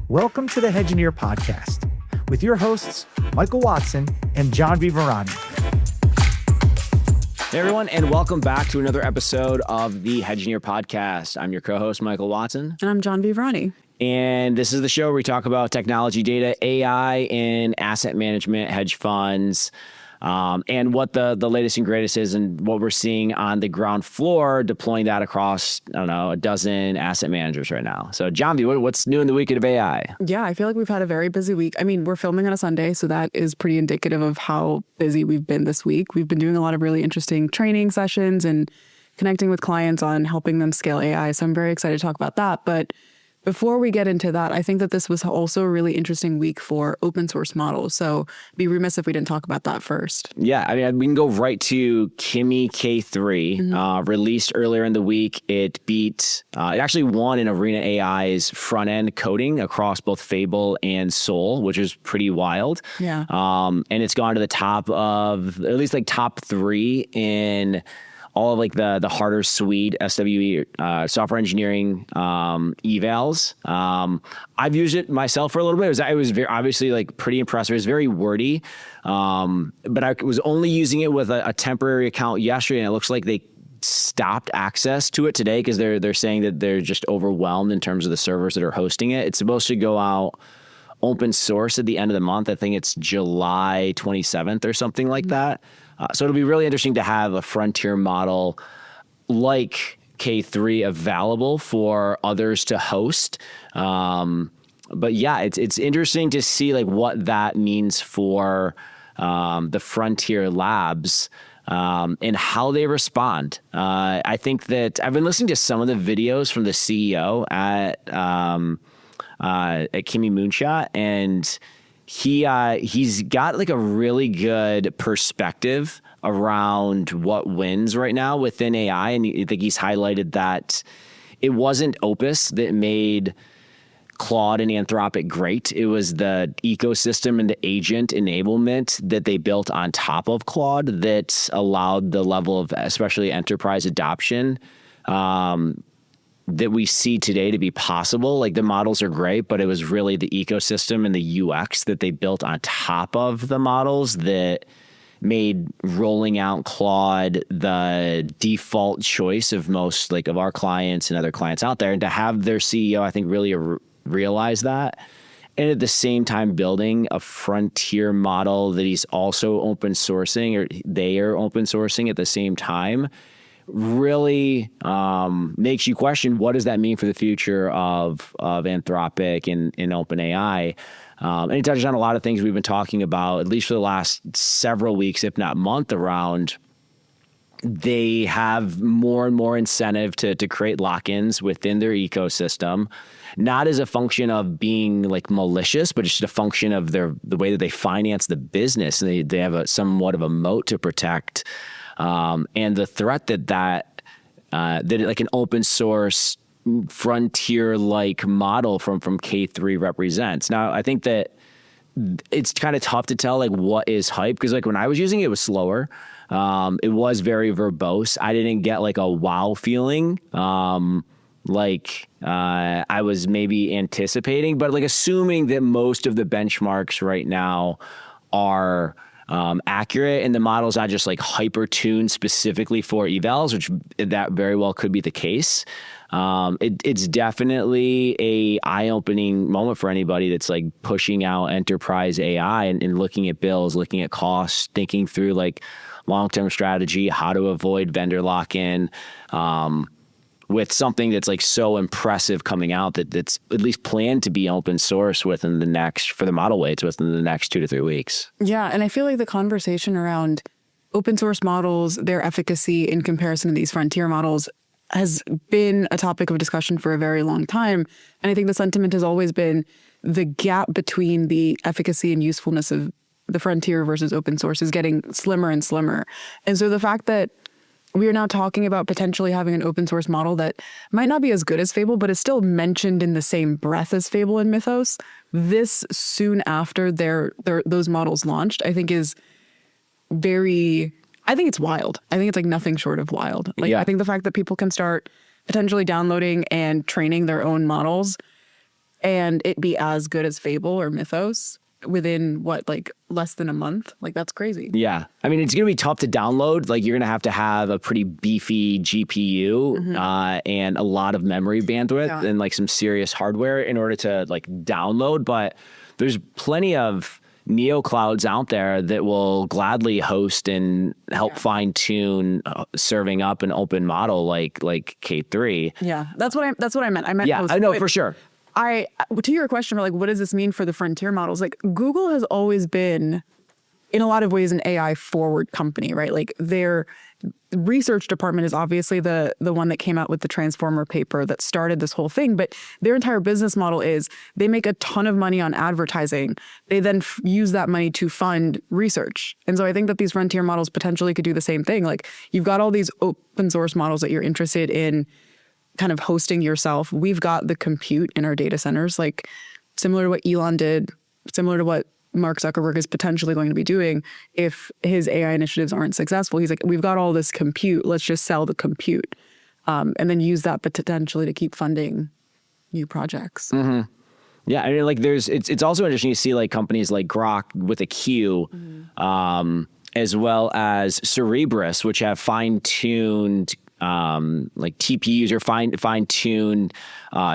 Welcome to the Hedgineer podcast with your hosts, Michael Watson and Jhanvi. Hey everyone, and welcome back to another episode of the Hedgineer podcast. I'm your co-host, Michael Watson. And I'm Jhanvi. And this is the show where we talk about technology, data, AI, and asset management, hedge funds, and what the latest and greatest is and what we're seeing on the ground floor, deploying that across, a dozen asset managers right now. So, Jhanvi, what's new in the week of AI? Yeah, I feel like we've had a very busy week. I mean, we're filming on a Sunday, so that is pretty indicative of how busy we've been this week. We've been doing a lot of really interesting training sessions and connecting with clients on helping them scale AI. So I'm very excited to talk about that. But before we get into that, I think that this was also a really interesting week for open source models. So be remiss if we didn't talk about that first. Yeah, I mean, we can go right to Kimi K3, released earlier in the week. It actually won in Arena AI's front end coding across both Fable and Soul, which is pretty wild. Yeah. And it's gone to the top of, at least like top 3 in all of like the harder suite SWE software engineering evals. I've used it myself for a little bit. It was very, obviously like pretty impressive. It was very wordy, but I was only using it with a temporary account yesterday, and it looks like they stopped access to it today because they're saying that they're just overwhelmed in terms of the servers that are hosting it. It's supposed to go out open source at the end of the month. I think it's July 27th or something like that. So it'll be really interesting to have a frontier model like K3 available for others to host. But yeah, it's interesting to see like what that means for the frontier labs and how they respond. I think that I've been listening to some of the videos from the CEO at Kimi Moonshot, and he's got like a really good perspective around what wins right now within AI. And I think he's highlighted that it wasn't Opus that made Claude and Anthropic great. It was the ecosystem and the agent enablement that they built on top of Claude that allowed the level of especially enterprise adoption that we see today to be possible. Like the models are great, but it was really the ecosystem and the UX that they built on top of the models that made rolling out Claude the default choice of most like of our clients and other clients out there. And to have their CEO, I think, really realize that. And at the same time, building a frontier model that he's also open sourcing, or they are open sourcing at the same time, really makes you question what does that mean for the future of Anthropic and OpenAI. And it touches on a lot of things we've been talking about, at least for the last several weeks, if not month, around they have more and more incentive to create lock-ins within their ecosystem, not as a function of being like malicious, but just a function of the way that they finance the business. They have somewhat of a moat to protect. And the threat that like an open source frontier-like model from K3 represents. Now, I think that it's kind of tough to tell like what is hype, because like when I was using it, it was slower. It was very verbose. I didn't get like a wow feeling like I was maybe anticipating, but like assuming that most of the benchmarks right now are accurate and the model's not just like hyper tuned specifically for evals, which that very well could be the case. It's definitely a eye-opening moment for anybody that's like pushing out enterprise AI and looking at bills, looking at costs, thinking through like long-term strategy, how to avoid vendor lock-in, with something that's like so impressive coming out that's at least planned to be open source for the model weights within the next 2 to 3 weeks. Yeah. And I feel like the conversation around open source models, their efficacy in comparison to these frontier models has been a topic of discussion for a very long time. And I think the sentiment has always been the gap between the efficacy and usefulness of the frontier versus open source is getting slimmer and slimmer. And so the fact that we are now talking about potentially having an open source model that might not be as good as Fable, but is still mentioned in the same breath as Fable and Mythos, this soon after those models launched, I think is I think it's wild. I think it's like nothing short of wild. Like, yeah. I think the fact that people can start potentially downloading and training their own models and it be as good as Fable or Mythos within less than a month? Like, that's crazy. Yeah. I mean, it's going to be tough to download. Like, you're going to have a pretty beefy GPU and a lot of memory bandwidth and like some serious hardware in order to like download. But there's plenty of neo clouds out there that will gladly host and help fine tune serving up an open model like K3. Yeah, that's what I meant. I meant I know for sure. To your question, like, what does this mean for the frontier models? Like, Google has always been, in a lot of ways, an AI forward company, right? Like, their research department is obviously the one that came out with the Transformer paper that started this whole thing. But their entire business model is they make a ton of money on advertising. They then use that money to fund research. And so I think that these frontier models potentially could do the same thing. Like, you've got all these open source models that you're interested in kind of hosting yourself. We've got the compute in our data centers, like similar to what Elon did, similar to what Mark Zuckerberg is potentially going to be doing if his AI initiatives aren't successful. He's like, we've got all this compute. Let's just sell the compute and then use that potentially to keep funding new projects. Mm-hmm. Yeah, I mean, like it's also interesting to see like companies like Grok with a Q, as well as Cerebrus, which have fine-tuned like TPUs or fine-tuned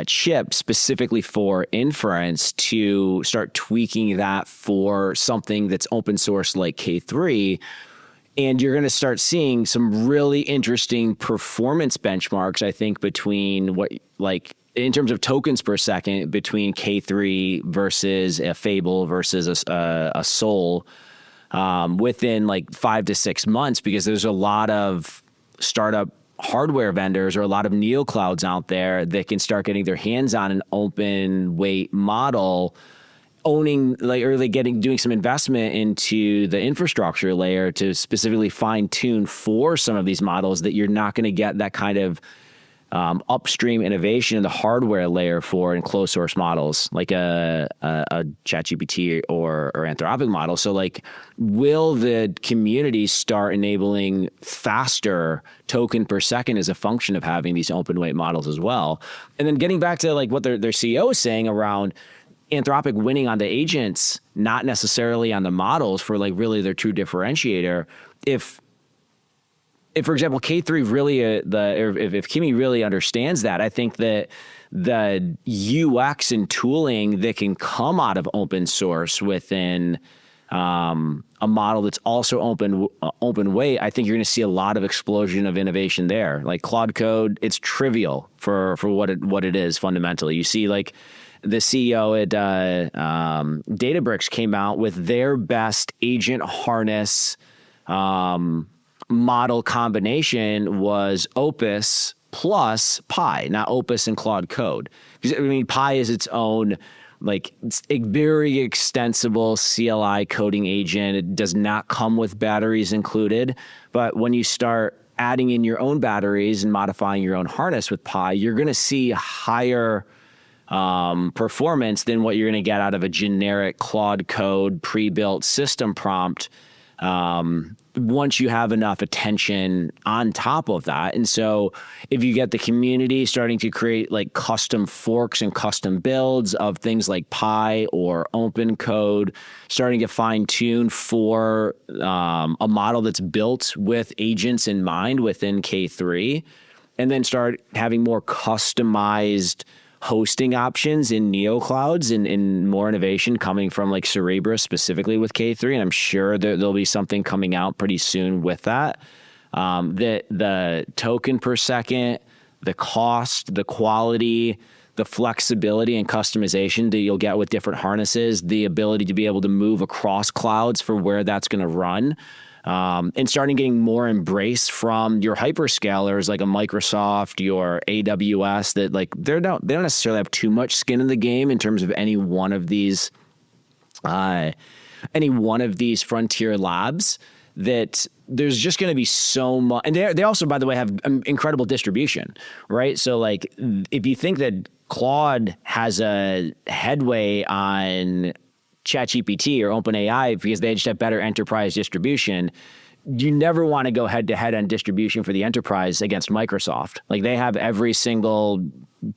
chips specifically for inference to start tweaking that for something that's open source like K3. And you're going to start seeing some really interesting performance benchmarks, I think, between in terms of tokens per second between K3 versus a Fable versus a Soul within like 5 to 6 months, because there's a lot of startup hardware vendors or a lot of neoclouds out there that can start getting their hands on an open weight model, doing some investment into the infrastructure layer to specifically fine tune for some of these models that you're not going to get that kind of upstream innovation in the hardware layer for in closed source models like a ChatGPT or Anthropic model. So like, will the community start enabling faster token per second as a function of having these open weight models as well? And then getting back to like what their CEO is saying around Anthropic winning on the agents, not necessarily on the models for like really their true differentiator. If for example, K3 really, if Kimi really understands that, I think that the UX and tooling that can come out of open source within a model that's also open weight, I think you're going to see a lot of explosion of innovation there. Like Claude Code, it's trivial for what it is fundamentally. You see, like the CEO at Databricks came out with their best agent harness model combination was Opus plus Pi, not Opus and Claude Code. Because I mean, Pi is its own like it's a very extensible CLI coding agent. It does not come with batteries included, but when you start adding in your own batteries and modifying your own harness with Pi, you're going to see higher performance than what you're going to get out of a generic Claude Code pre-built system prompt. Once you have enough attention on top of that. And so if you get the community starting to create like custom forks and custom builds of things like Pi or open code, starting to fine tune for a model that's built with agents in mind within K3, and then start having more customized hosting options in neoclouds and more innovation coming from like Cerebrus specifically with K3. And I'm sure there'll be something coming out pretty soon with that. The token per second, the cost, the quality, the flexibility and customization that you'll get with different harnesses, the ability to be able to move across clouds for where that's going to run. And starting getting more embrace from your hyperscalers like a Microsoft, your AWS, that like they don't necessarily have too much skin in the game in terms of any one of these frontier labs. That there's just going to be so much, and they also, by the way, have incredible distribution, right? So like, if you think that Claude has a headway on ChatGPT or OpenAI because they just have better enterprise distribution, you never want to go head to head on distribution for the enterprise against Microsoft. Like they have every single,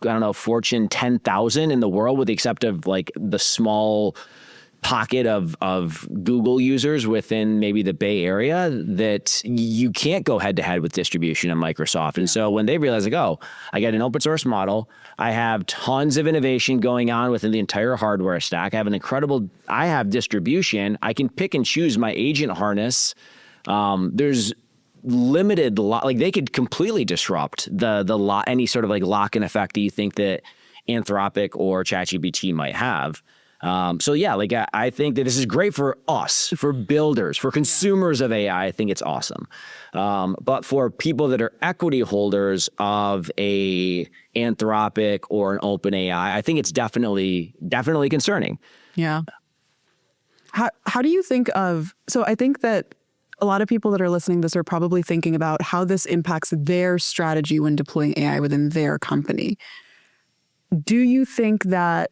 I don't know, Fortune 10,000 in the world, with the exception of like the small pocket of Google users within maybe the Bay Area, that you can't go head to head with distribution on Microsoft. And so when they realize like, oh, I got an open source model, I have tons of innovation going on within the entire hardware stack, I have distribution, I can pick and choose my agent harness. There's limited, like they could completely disrupt any sort of like lock-in effect that you think that Anthropic or ChatGPT might have. So yeah, like I think that this is great for us, for builders, for consumers of AI. I think it's awesome. But for people that are equity holders of a Anthropic or an OpenAI, I think it's definitely concerning. Yeah. How do you think of, so I think that a lot of people that are listening to this are probably thinking about how this impacts their strategy when deploying AI within their company. Do you think that,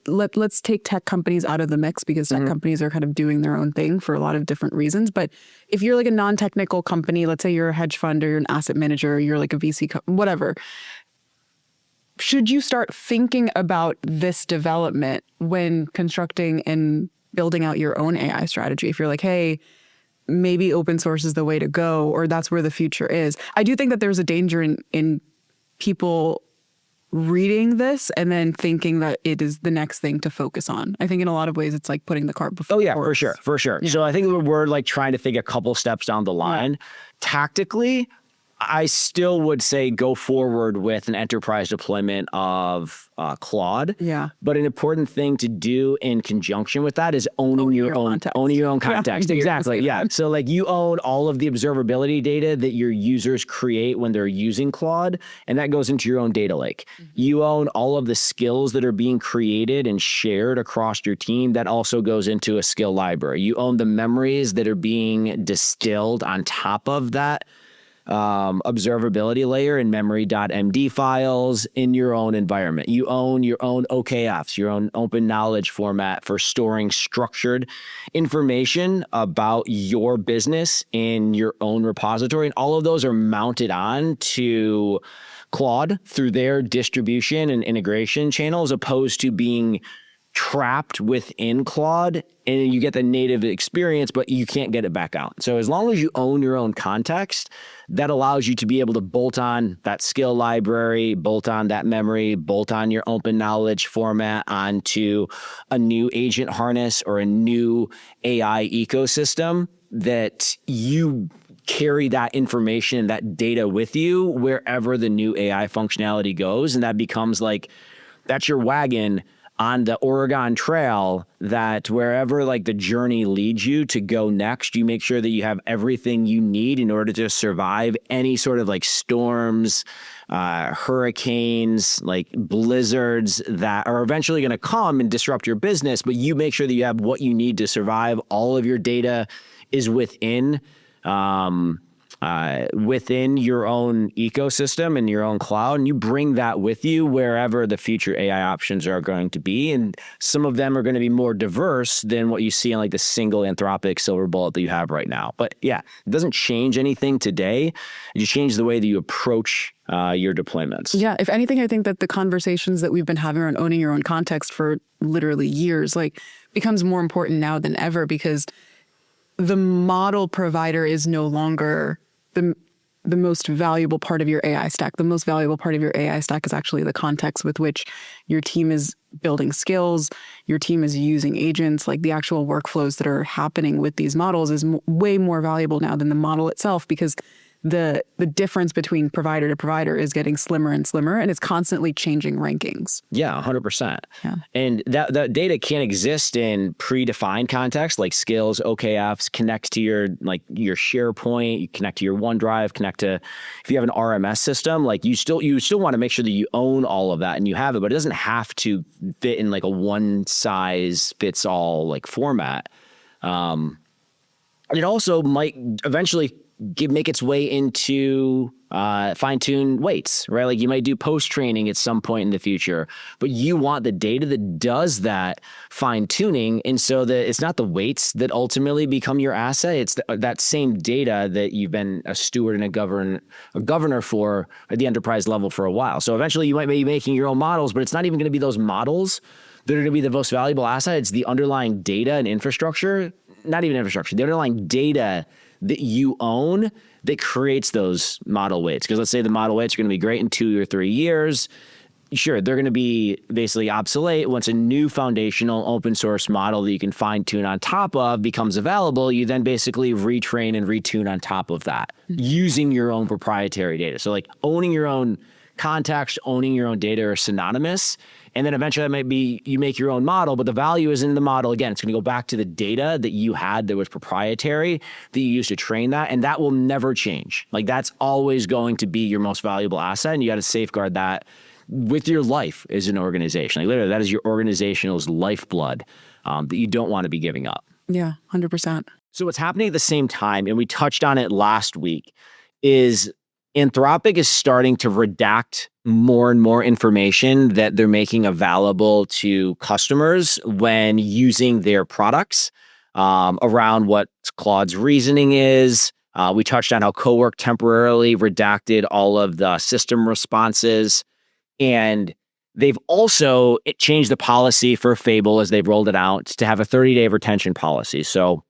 let's take tech companies out of the mix, because tech companies are kind of doing their own thing for a lot of different reasons. But if you're like a non-technical company, let's say you're a hedge fund or you're an asset manager, or you're like a VC, whatever, should you start thinking about this development when constructing and building out your own AI strategy? If you're like, hey, maybe open source is the way to go, or that's where the future is. I do think that there's a danger in people reading this and then thinking that it is the next thing to focus on. I think in a lot of ways it's like putting the cart before the horse. For sure. Yeah. So I think we're like trying to think a couple steps down the line. Yeah. Tactically, I still would say go forward with an enterprise deployment of Claude. Yeah. But an important thing to do in conjunction with that is owning your own context. Yeah, exactly. Yeah. So like you own all of the observability data that your users create when they're using Claude, and that goes into your own data lake. You own all of the skills that are being created and shared across your team. That also goes into a skill library. You own the memories that are being distilled on top of that observability layer in memory.md files in your own environment. You own your own OKFs, your own open knowledge format for storing structured information about your business in your own repository. And all of those are mounted on to Claude through their distribution and integration channel, as opposed to being trapped within Claude, and you get the native experience, but you can't get it back out. So as long as you own your own context, that allows you to be able to bolt on that skill library, bolt on that memory, bolt on your open knowledge format onto a new agent harness or a new AI ecosystem, that you carry that information, that data with you wherever the new AI functionality goes. And that becomes like, that's your wagon on the Oregon Trail, that wherever like the journey leads you to go next, you make sure that you have everything you need in order to survive any sort of like storms, hurricanes, like blizzards that are eventually going to come and disrupt your business. But you make sure that you have what you need to survive. All of your data is within your own ecosystem and your own cloud, and you bring that with you wherever the future AI options are going to be. And some of them are going to be more diverse than what you see in like the single Anthropic silver bullet that you have right now. But yeah, it doesn't change anything today. It just changes the way that you approach your deployments. Yeah, if anything, I think that the conversations that we've been having around owning your own context for literally years, like, becomes more important now than ever, because the model provider is no longer the most valuable part of your AI stack. The most valuable part of your AI stack is actually the context with which your team is building skills, your team is using agents. Like, the actual workflows that are happening with these models is way more valuable now than the model itself, because the difference between provider to provider is getting slimmer and slimmer, and it's constantly changing rankings. Yeah, 100%. Yeah. And that data can't exist in predefined context, like skills, OKFs, connect to your SharePoint, you connect to your OneDrive, connect to, if you have an RMS system, like you still want to make sure that you own all of that and you have it, but it doesn't have to fit in like a one size fits all like format. It also might eventually make its way into fine-tune weights, right? Like you might do post-training at some point in the future, but you want the data that does that fine-tuning, and so that it's not the weights that ultimately become your asset. It's that same data that you've been a steward and a governor for at the enterprise level for a while. So eventually you might be making your own models, but it's not even going to be those models that are going to be the most valuable asset. It's the underlying data and infrastructure, not even infrastructure, the underlying data that you own that creates those model weights. Because let's say the model weights are going to be great in 2 or 3 years. Sure, they're going to be basically obsolete once a new foundational open source model that you can fine tune on top of becomes available. You then basically retrain and retune on top of that using your own proprietary data. So like owning your own context, owning your own data are synonymous. And then eventually that might be you make your own model, but the value is in the model. Again, it's going to go back to the data that you had that was proprietary that you used to train that. And that will never change. Like that's always going to be your most valuable asset. And you got to safeguard that with your life as an organization. Like literally that is your organizational's lifeblood that you don't want to be giving up. Yeah, 100%. So what's happening at the same time, and we touched on it last week, is Anthropic is starting to redact more and more information that they're making available to customers when using their products around what Claude's reasoning is. We touched on how Cowork temporarily redacted all of the system responses. And they've also changed the policy for Fable as they've rolled it out to have a 30-day retention policy. So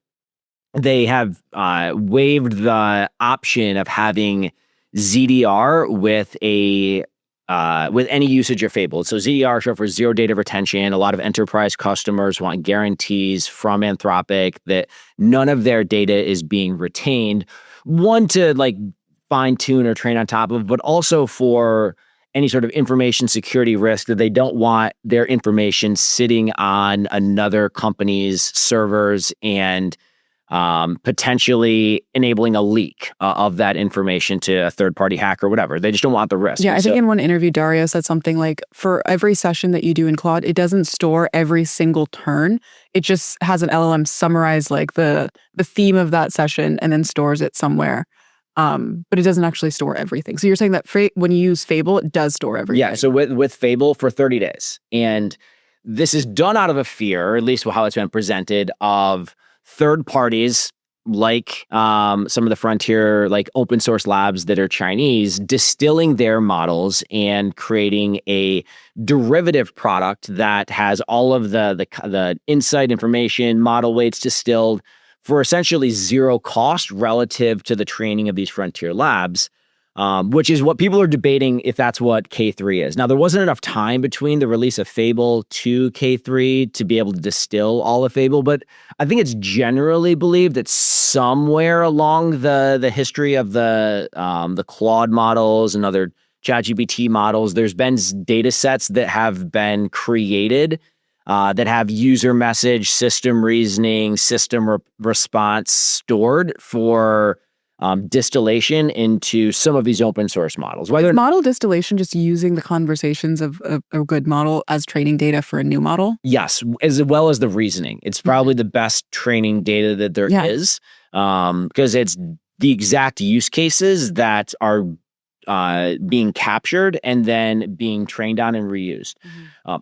they have waived the option of having ZDR with any usage of Fable. So ZDR is short for zero data retention. A lot of enterprise customers want guarantees from Anthropic that none of their data is being retained. One, to like fine tune or train on top of, but also for any sort of information security risk that they don't want their information sitting on another company's servers and potentially enabling a leak of that information to a third-party hacker or whatever. They just don't want the risk. Yeah, I think in one interview, Dario said something like, for every session that you do in Claude, it doesn't store every single turn. It just has an LLM summarize like the theme of that session and then stores it somewhere. But it doesn't actually store everything. So you're saying that when you use Fable, it does store everything. Yeah, so with Fable for 30 days. And this is done out of a fear, or at least how it's been presented, of third parties like some of the frontier, like open source labs that are Chinese, distilling their models and creating a derivative product that has all of the insight information, model weights distilled for essentially zero cost relative to the training of these frontier labs, which is what people are debating if that's what K3 is. Now, there wasn't enough time between the release of Fable to K3 to be able to distill all of Fable, but I think it's generally believed that somewhere along the history of the Claude models and other ChatGPT models, there's been data sets that have been created that have user message, system reasoning, system response stored for distillation into some of these open source models. Model distillation, just using the conversations of a good model as training data for a new model? Yes, as well as the reasoning. It's probably the best training data that there is, because it's the exact use cases that are being captured and then being trained on and reused.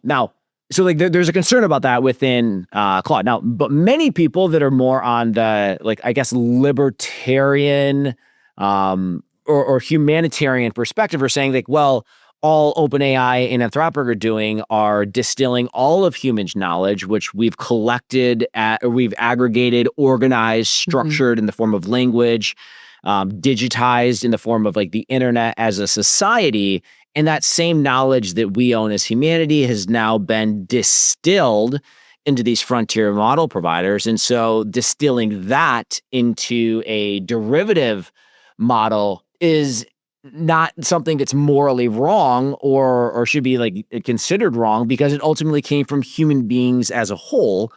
Now, so like there's a concern about that within Claude. Now, but many people that are more on the, like, I guess, libertarian or humanitarian perspective are saying like, well, all OpenAI and Anthropic are doing are distilling all of human knowledge, which we've collected or we've aggregated, organized, structured in the form of language, digitized in the form of like the internet as a society. And that same knowledge that we own as humanity has now been distilled into these frontier model providers. And so distilling that into a derivative model is not something that's morally wrong or should be like considered wrong, because it ultimately came from human beings as a whole.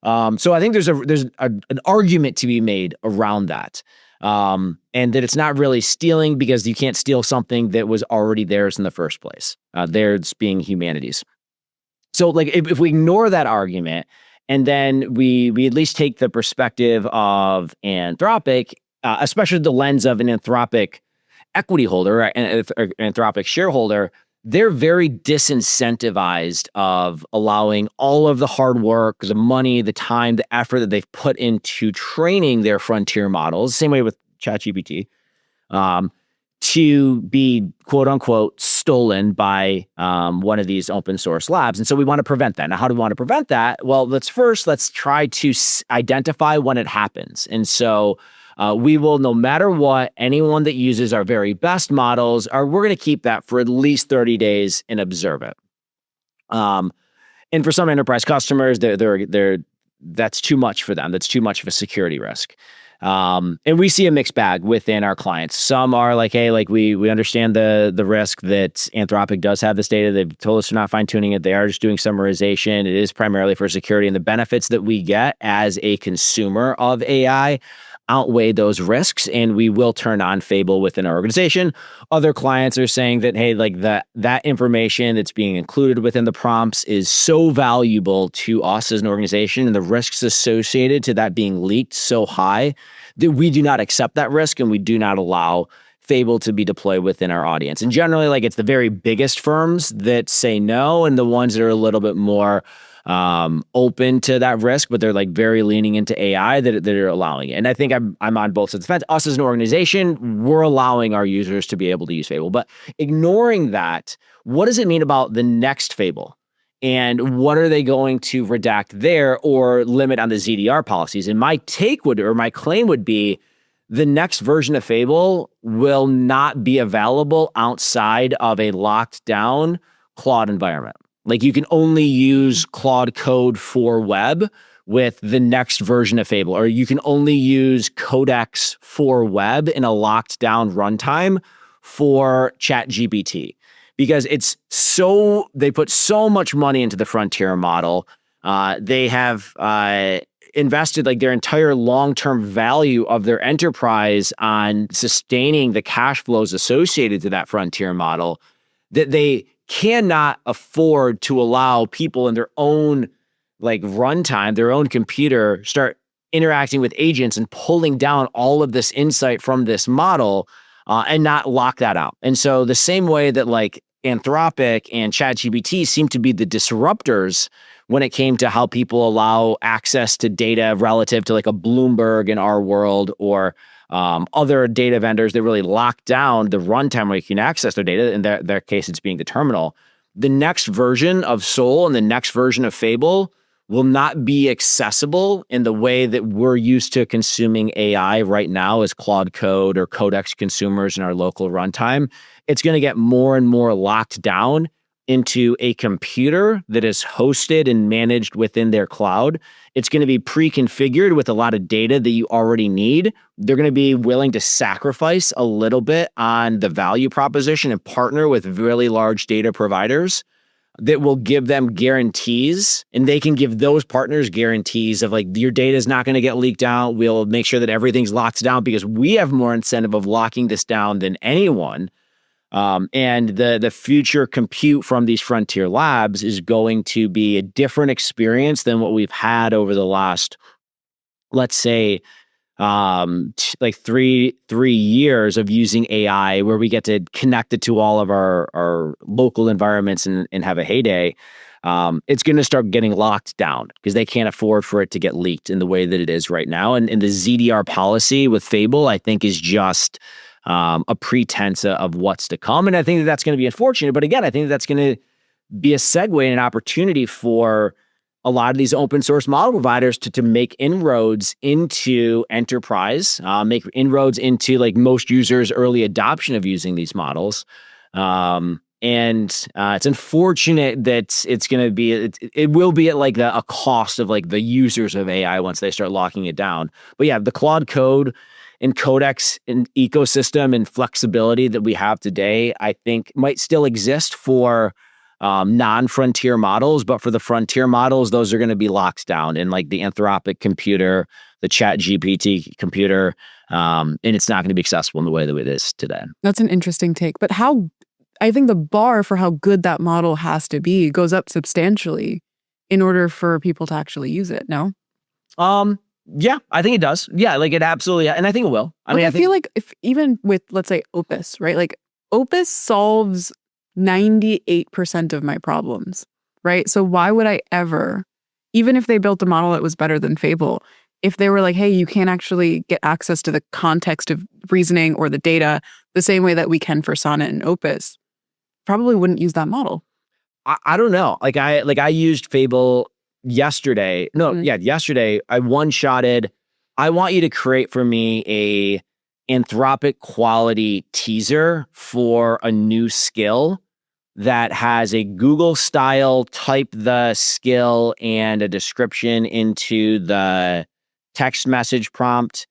So I think there's an argument to be made around that. And that it's not really stealing, because you can't steal something that was already theirs in the first place. Theirs being humanity's. So like if we ignore that argument and then we at least take the perspective of Anthropic especially the lens of an Anthropic equity holder, right, an Anthropic shareholder, they're very disincentivized of allowing all of the hard work, the money, the time, the effort that they've put into training their frontier models, same way with ChatGPT, to be quote unquote stolen by one of these open source labs. And so we want to prevent that. Now, how do we want to prevent that? Well, let's try to identify when it happens. And so we will, no matter what, anyone that uses our very best models, we're going to keep that for at least 30 days and observe it. And for some enterprise customers, that's too much for them. That's too much of a security risk. And we see a mixed bag within our clients. Some are like, hey, like we understand the risk that Anthropic does have this data. They've told us they're not fine tuning it. They are just doing summarization. It is primarily for security, and the benefits that we get as a consumer of AI outweigh those risks, and we will turn on Fable within our organization. Other clients are saying that, hey, like that information that's being included within the prompts is so valuable to us as an organization, and the risks associated to that being leaked so high that we do not accept that risk, and we do not allow Fable to be deployed within our audience. And generally, like, it's the very biggest firms that say no, and the ones that are a little bit more open to that risk, but they're like very leaning into AI that are allowing it. And I think I'm on both sides of the fence. Us as an organization, we're allowing our users to be able to use Fable. But ignoring that, what does it mean about the next Fable? And what are they going to redact there or limit on the ZDR policies? And my claim would be the next version of Fable will not be available outside of a locked down Claude environment. Like, you can only use Claude Code for web with the next version of Fable, or you can only use Codex for web in a locked down runtime for ChatGPT, because they put so much money into the frontier model. They have invested like their entire long-term value of their enterprise on sustaining the cash flows associated to that frontier model, that they cannot afford to allow people in their own like runtime, their own computer, start interacting with agents and pulling down all of this insight from this model and not lock that out. And so the same way that like Anthropic and ChatGPT seem to be the disruptors when it came to how people allow access to data relative to like a Bloomberg in our world, or other data vendors that really lock down the runtime where you can access their data. In their case, it's being the terminal. The next version of Soul and the next version of Fable will not be accessible in the way that we're used to consuming AI right now as Claude Code or Codex consumers in our local runtime. It's going to get more and more locked down into a computer that is hosted and managed within their cloud. It's going to be pre-configured with a lot of data that you already need. They're going to be willing to sacrifice a little bit on the value proposition and partner with really large data providers that will give them guarantees, and they can give those partners guarantees of like, your data is not going to get leaked out. We'll make sure that everything's locked down because we have more incentive of locking this down than anyone. And the future compute from these frontier labs is going to be a different experience than what we've had over the last, let's say, like three years of using AI, where we get to connect it to all of our local environments and have a heyday. It's going to start getting locked down because they can't afford for it to get leaked in the way that it is right now. And the ZDR policy with Fable, I think, is just a pretense of what's to come. And I think that's going to be unfortunate. But again, I think that's going to be a segue and an opportunity for a lot of these open source model providers to make inroads into enterprise, make inroads into like most users' early adoption of using these models. And it's unfortunate that it's going to be, it will be at like a cost of like the users of AI once they start locking it down. But yeah, the Claude Code and Codex and ecosystem and flexibility that we have today, I think might still exist for non-frontier models, but for the frontier models, those are going to be locked down in like the Anthropic computer, the ChatGPT computer, and it's not going to be accessible in the way that it is today. That's an interesting take. But I think the bar for how good that model has to be goes up substantially in order for people to actually use it, no? Yeah, I think it does. Yeah, like it absolutely, and I think it will. I feel like if even with, let's say, Opus, right? Like Opus solves 98% of my problems, right? So why would I ever, even if they built a model that was better than Fable, if they were like, hey, you can't actually get access to the context of reasoning or the data the same way that we can for Sonnet and Opus, probably wouldn't use that model. I don't know. I used Fable yesterday. No, yeah, yesterday I one-shotted. I want you to create for me a Anthropic quality teaser for a new skill that has a Google style, type the skill and a description into the text message prompt,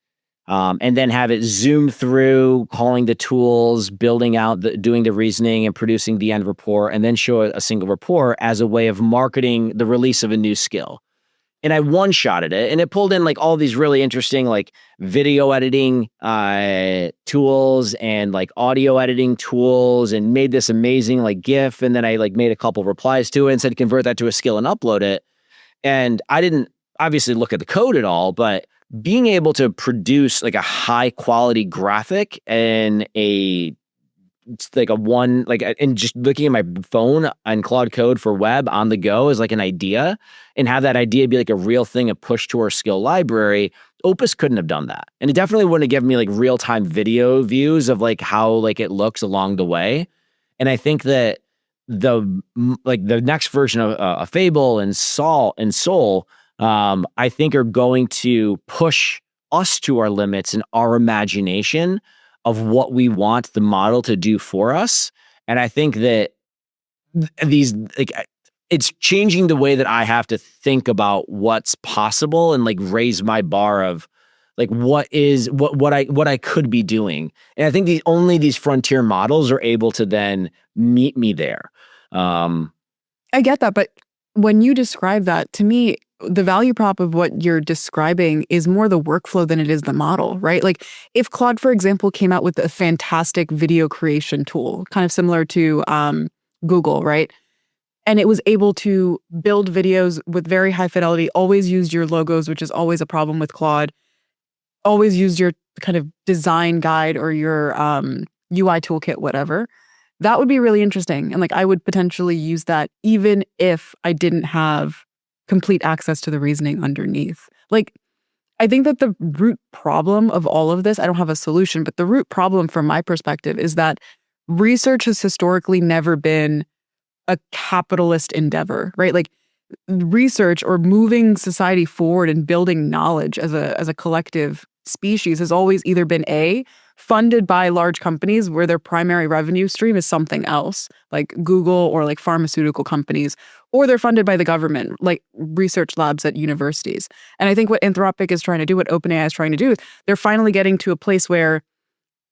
and then have it zoom through, calling the tools, building out, doing the reasoning and producing the end report, and then show a single report as a way of marketing the release of a new skill. And I one-shotted it, and it pulled in like all these really interesting like video editing tools and like audio editing tools, and made this amazing like GIF. And then I like made a couple replies to it and said, convert that to a skill and upload it. And I didn't obviously look at the code at all, but being able to produce like a high quality graphic and and just looking at my phone on Claude Code for web on the go is like an idea, and have that idea be like a real thing and push to our skill library. Opus couldn't have done that. And it definitely wouldn't have given me like real-time video views of like how like it looks along the way. And I think that the next version of Fable and Soul, I think are going to push us to our limits and our imagination of what we want the model to do for us. And I think that it's changing the way that I have to think about what's possible and like raise my bar of like what I could be doing. And I think only these frontier models are able to then meet me there. I get that, but when you describe that, to me, the value prop of what you're describing is more the workflow than it is the model, right? Like if Claude, for example, came out with a fantastic video creation tool, kind of similar to Google, right? And it was able to build videos with very high fidelity, always used your logos, which is always a problem with Claude, always used your kind of design guide or your UI toolkit, whatever. That would be really interesting. And like I would potentially use that even if I didn't have complete access to the reasoning underneath. Like, I think that the root problem of all of this, I don't have a solution, but the root problem from my perspective is that research has historically never been a capitalist endeavor, right? Like research or moving society forward and building knowledge as a collective species has always either been funded by large companies where their primary revenue stream is something else, like Google or like pharmaceutical companies, or they're funded by the government, like research labs at universities. And I think what Anthropic is trying to do, what OpenAI is trying to do, they're finally getting to a place where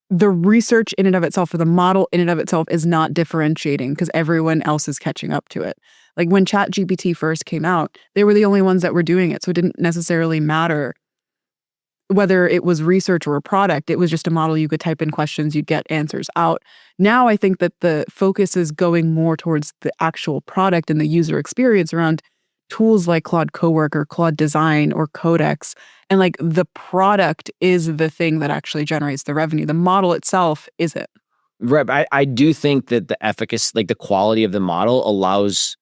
the research in and of itself or the model in and of itself is not differentiating because everyone else is catching up to it. Like when ChatGPT first came out, they were the only ones that were doing it. So it didn't necessarily matter whether it was research or a product. It was just a model. You could type in questions, you'd get answers out. Now I think that the focus is going more towards the actual product and the user experience around tools like Claude Coworker, Claude Design, or Codex. And like the product is the thing that actually generates the revenue. The model itself isn't. Right. I do think that the efficacy, like the quality of the model allows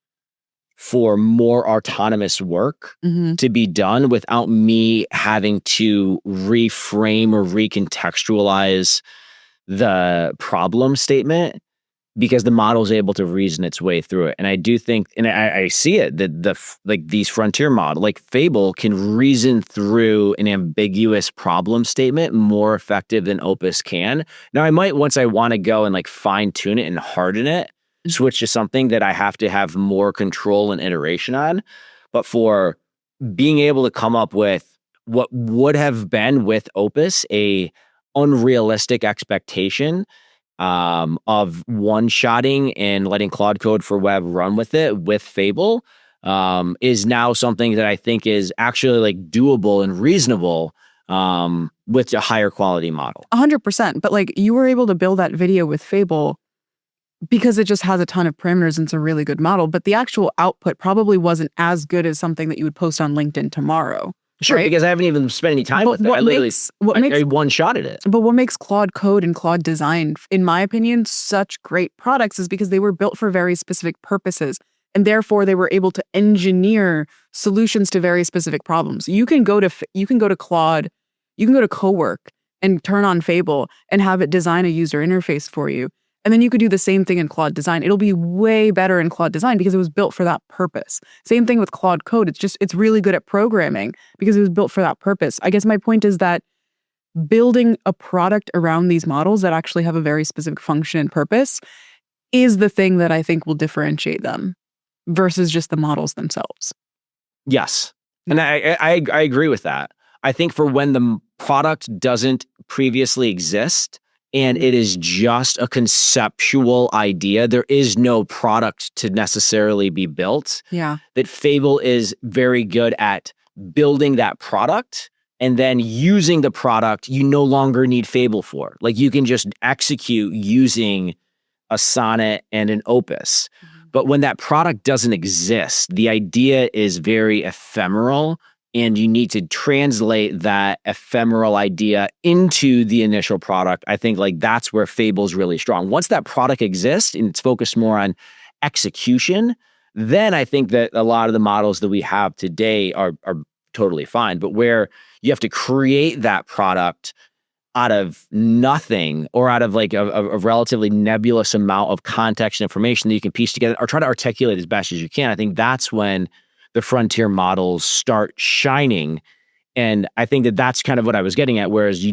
for more autonomous work to be done without me having to reframe or recontextualize the problem statement, because the model is able to reason its way through it. And I do think, and I see it, that these frontier models, like Fable, can reason through an ambiguous problem statement more effective than Opus can. Now, I might, once I want to go and like fine tune it and harden it, switch to something that I have to have more control and iteration on. But for being able to come up with what would have been with Opus a unrealistic expectation of one-shotting and letting Claude Code for Web run with it with Fable is now something that I think is actually like doable and reasonable with a higher quality model. 100%. But like you were able to build that video with Fable because it just has a ton of parameters and it's a really good model. But the actual output probably wasn't as good as something that you would post on LinkedIn tomorrow. Sure, right? because I haven't even spent any time with it. I literally I one-shotted it. But what makes Claude Code and Claude Design, in my opinion, such great products is because they were built for very specific purposes. And therefore, they were able to engineer solutions to very specific problems. You can go to Claude, you can go to Cowork and turn on Fable and have it design a user interface for you. And then you could do the same thing in Claude Design. It'll be way better in Claude Design because it was built for that purpose. Same thing with Claude Code. It's really good at programming because it was built for that purpose. I guess my point is that building a product around these models that actually have a very specific function and purpose is the thing that I think will differentiate them versus just the models themselves. Yes. And I agree with that. I think for when the product doesn't previously exist and it is just a conceptual idea, there is no product to necessarily be built. Yeah. That Fable is very good at building that product, and then using the product you no longer need Fable for. Like you can just execute using a sonnet and an opus. But when that product doesn't exist, the idea is very ephemeral, and you need to translate that ephemeral idea into the initial product. I think like that's where Fable's really strong. Once that product exists and it's focused more on execution, then I think that a lot of the models that we have today are totally fine. But where you have to create that product out of nothing or out of like a relatively nebulous amount of context and information that you can piece together or try to articulate as best as you can, I think that's when the frontier models start shining. And I think that that's kind of what I was getting at. Whereas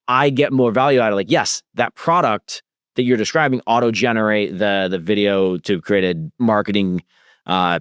I get more value out of yes, that product that you're describing auto-generate the video to create a marketing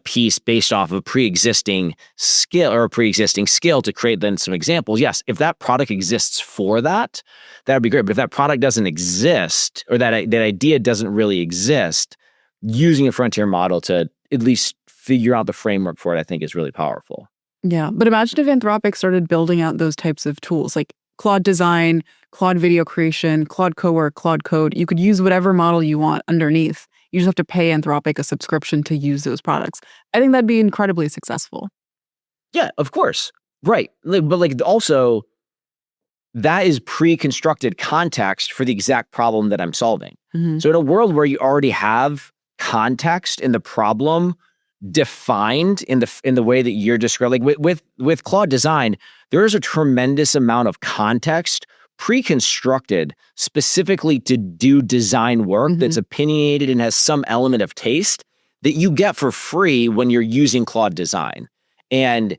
piece based off of a pre-existing skill or a pre-existing skill to create then some examples. Yes, if that product exists for that, that'd be great. But if that product doesn't exist or that idea doesn't really exist, using a frontier model to at least figure out the framework for it, I think is really powerful. Yeah. But imagine if Anthropic started building out those types of tools like Claude Design, Claude Video Creation, Claude Cowork, Claude Code. You could use whatever model you want underneath. You just have to pay Anthropic a subscription to use those products. I think that'd be incredibly successful. Yeah, of course. Right. But also, that is pre-constructed context for the exact problem that I'm solving. Mm-hmm. So in a world where you already have context in the problem defined in the way that you're describing, with Claude Design, there is a tremendous amount of context pre-constructed specifically to do design work that's opinionated and has some element of taste that you get for free when you're using Claude Design. And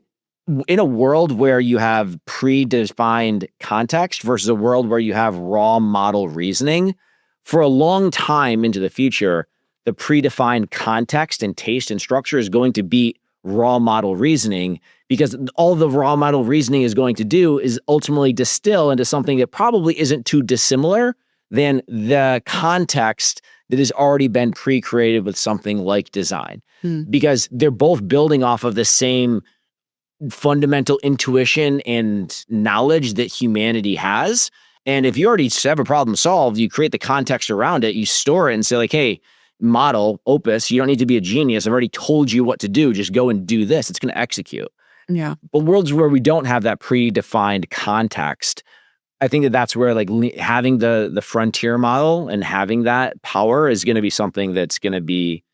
in a world where you have predefined context versus a world where you have raw model reasoning, for a long time into the future, the predefined context and taste and structure is going to be raw model reasoning, because all the raw model reasoning is going to do is ultimately distill into something that probably isn't too dissimilar than the context that has already been pre-created with something like design. Because they're both building off of the same fundamental intuition and knowledge that humanity has. And if you already have a problem solved, you create the context around it, you store it and say hey, model, opus, you don't need to be a genius. I've already told you what to do. Just go and do this. It's going to execute. Yeah. But worlds where we don't have that predefined context, I think that's where having the frontier model and having that power is going to be something that's going to be,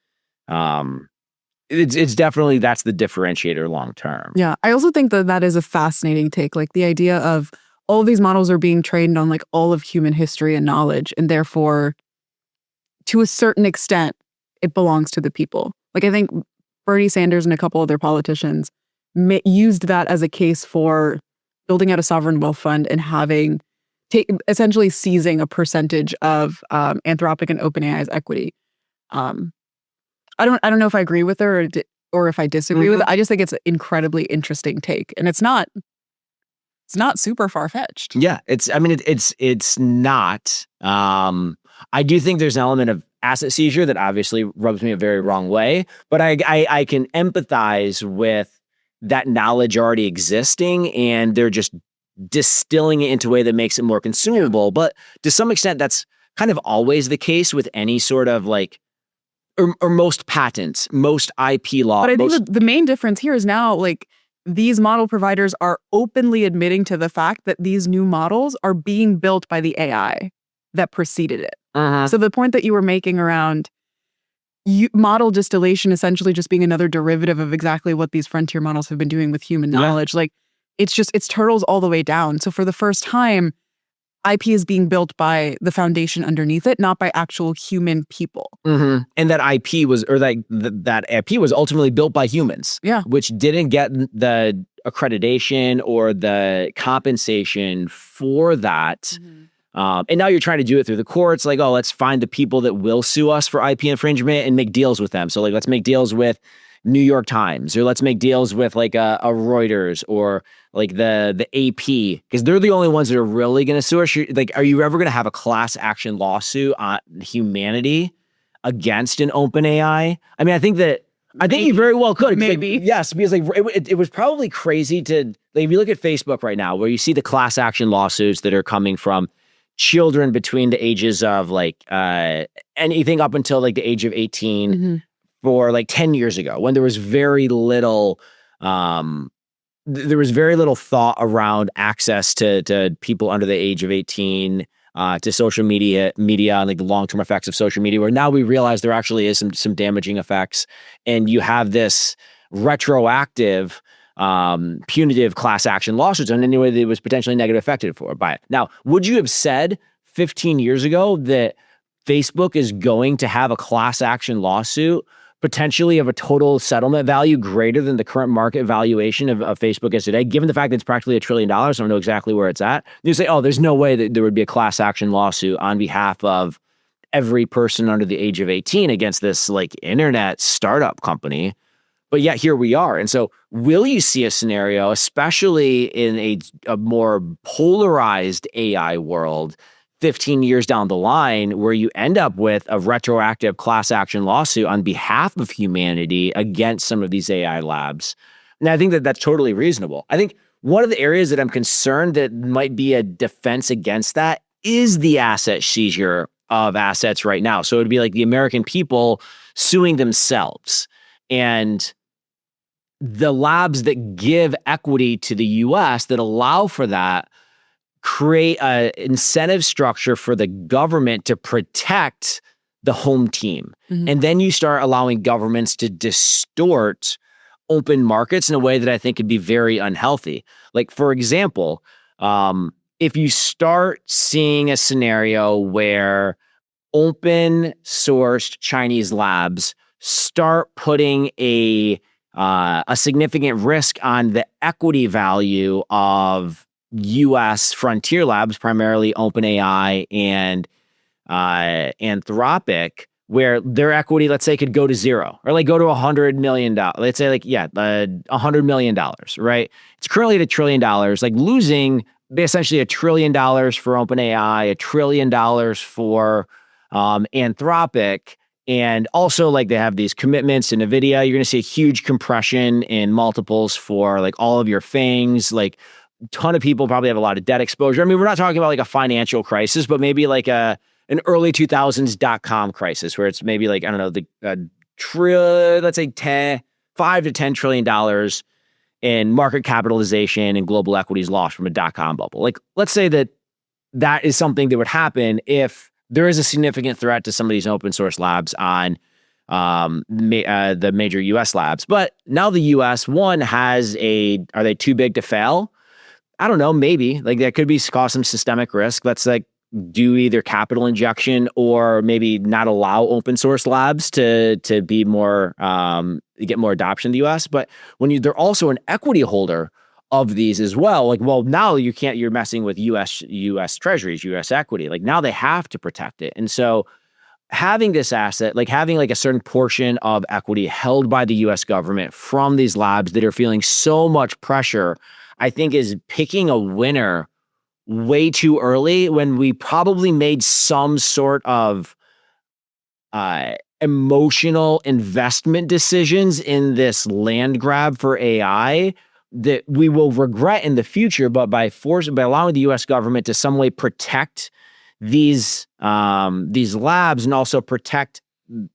it's definitely, that's the differentiator long term. Yeah. I also think that is a fascinating take. The idea of all of these models are being trained on all of human history and knowledge, and therefore, to a certain extent, it belongs to the people. I think Bernie Sanders and a couple other politicians used that as a case for building out a sovereign wealth fund and essentially seizing a percentage of Anthropic and OpenAI's equity. I don't know if I agree with her or if I disagree with it. I just think it's an incredibly interesting take, and it's not super far-fetched. Yeah, it's not. I do think there's an element of asset seizure that obviously rubs me a very wrong way, but I can empathize with that knowledge already existing, and they're just distilling it into a way that makes it more consumable. But to some extent, that's kind of always the case with any sort of or most patents, most IP law. But I think the main difference here is now these model providers are openly admitting to the fact that these new models are being built by the AI that preceded it. So the point that you were making around model distillation essentially just being another derivative of exactly what these frontier models have been doing with human knowledge, like it's turtles all the way down. So for the first time, IP is being built by the foundation underneath it, not by actual human people. And that IP was, or that IP was ultimately built by humans, which didn't get the accreditation or the compensation for that. And now you're trying to do it through the courts, like, oh, let's find the people that will sue us for IP infringement and make deals with them. So like, let's make deals with New York Times, or let's make deals with like a Reuters or like the AP, because they're the only ones that are really going to sue us. Like, are you ever going to have a class action lawsuit on humanity against an OpenAI? I mean, I think you very well could. Maybe. Like, yes, because like it was probably crazy to, like, if you look at Facebook right now, where you see the class action lawsuits that are coming from children between the ages of like anything up until like the age of 18 for like 10 years ago, when there was very little thought around access to people under the age of 18, to social media and like the long-term effects of social media, where now we realize there actually is some damaging effects, and you have this retroactive punitive class action lawsuits on anyone that was potentially negatively affected by it. Now, would you have said 15 years ago that Facebook is going to have a class action lawsuit potentially of a total settlement value greater than the current market valuation of Facebook is today, given the fact that it's practically $1 trillion? I don't know exactly where it's at. You say, oh, there's no way that there would be a class action lawsuit on behalf of every person under the age of 18 against this like internet startup company. But yet here we are. And so will you see a scenario, especially in a more polarized AI world, 15 years down the line, where you end up with a retroactive class action lawsuit on behalf of humanity against some of these AI labs? And I think that that's totally reasonable. I think one of the areas that I'm concerned that might be a defense against that is the asset seizure of assets right now. So it'd be like the American people suing themselves. And the labs that give equity to the US that allow for that create an incentive structure for the government to protect the home team. And then you start allowing governments to distort open markets in a way that I think could be very unhealthy. Like, for example, if you start seeing a scenario where open sourced Chinese labs start putting a significant risk on the equity value of U.S. frontier labs, primarily OpenAI and Anthropic, where their equity, let's say, could go to zero or like go to $100 million. Let's say like, $100 million, right? It's currently at $1 trillion, like losing essentially $1 trillion for OpenAI, $1 trillion for Anthropic. And also, like, they have these commitments to NVIDIA. You're going to see a huge compression in multiples for like all of your FANGs. Like, a ton of people probably have a lot of debt exposure. I mean, we're not talking about like a financial crisis, but maybe like an early 2000s .com crisis, where it's maybe like, I don't know, let's say $5 to $10 trillion in market capitalization and global equities lost from a .com bubble. Like, let's say that is something that would happen if there is a significant threat to some of these open source labs on the major U.S. labs. But now the U.S., one, are they too big to fail? I don't know, maybe. Like, that could cause some systemic risk. Let's like do either capital injection or maybe not allow open source labs to be more, get more adoption in the U.S. But when they're also an equity holder of these as well, like, well, now you're messing with U.S. treasuries, U.S. equity. Like, now they have to protect it. And so having this asset, like having like a certain portion of equity held by the U.S. government from these labs that are feeling so much pressure, I think is picking a winner way too early, when we probably made some sort of emotional investment decisions in this land grab for AI that we will regret in the future. But by allowing the U.S. government to some way protect these labs and also protect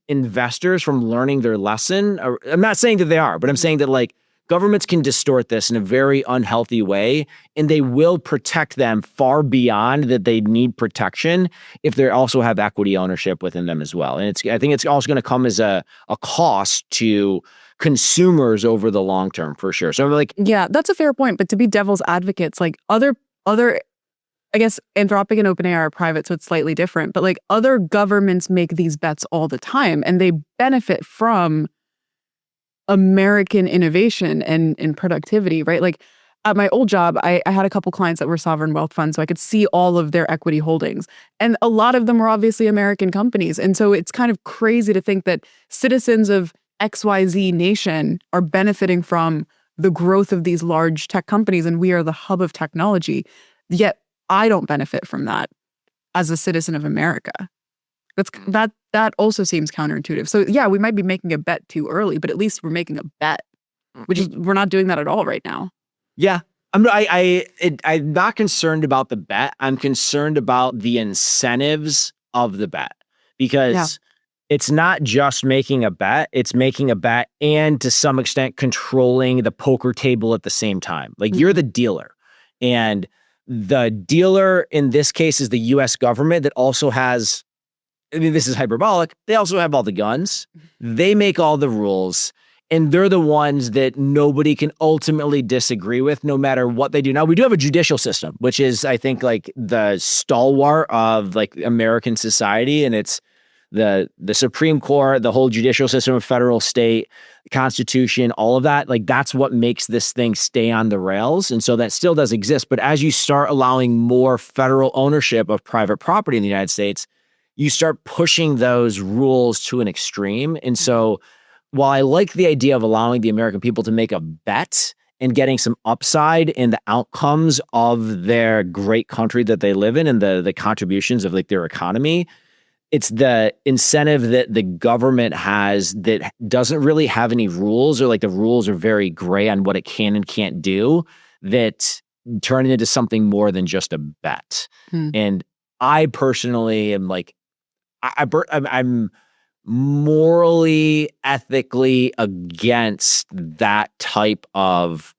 investors from learning their lesson, I'm not saying that they are, but I'm saying that like governments can distort this in a very unhealthy way, and they will protect them far beyond that they need protection if they also have equity ownership within them as well. And I think it's also going to come as a cost to consumers over the long term for sure. So like, yeah, that's a fair point. But to be devil's advocates, like other, I guess Anthropic and OpenAI are private, so it's slightly different. But like other governments make these bets all the time, and they benefit from American innovation and productivity, right? Like at my old job, I had a couple clients that were sovereign wealth funds, so I could see all of their equity holdings. And a lot of them were obviously American companies. And so it's kind of crazy to think that citizens of XYZ nation are benefiting from the growth of these large tech companies, and we are the hub of technology. Yet I don't benefit from that as a citizen of America. That also seems counterintuitive. So yeah, we might be making a bet too early, but at least we're making a bet, which is we're not doing that at all right now. yeah, I'm not concerned about the bet. I'm concerned about the incentives of the bet, because it's not just making a bet, it's making a bet and to some extent controlling the poker table at the same time. Like you're the dealer, and the dealer in this case is the US government that also has, I mean, this is hyperbolic, they also have all the guns. They make all the rules, and they're the ones that nobody can ultimately disagree with no matter what they do. Now, we do have a judicial system, which is, I think, like the stalwart of like American society, and it's the Supreme Court, the whole judicial system of federal, state, Constitution, all of that. Like that's what makes this thing stay on the rails. And so that still does exist. But as you start allowing more federal ownership of private property in the United States, you start pushing those rules to an extreme. And so while I like the idea of allowing the American people to make a bet and getting some upside in the outcomes of their great country that they live in and the contributions of like their economy, it's the incentive that the government has that doesn't really have any rules, or like the rules are very gray on what it can and can't do, that turn it into something more than just a bet. And I personally am like, I'm morally, ethically against that type of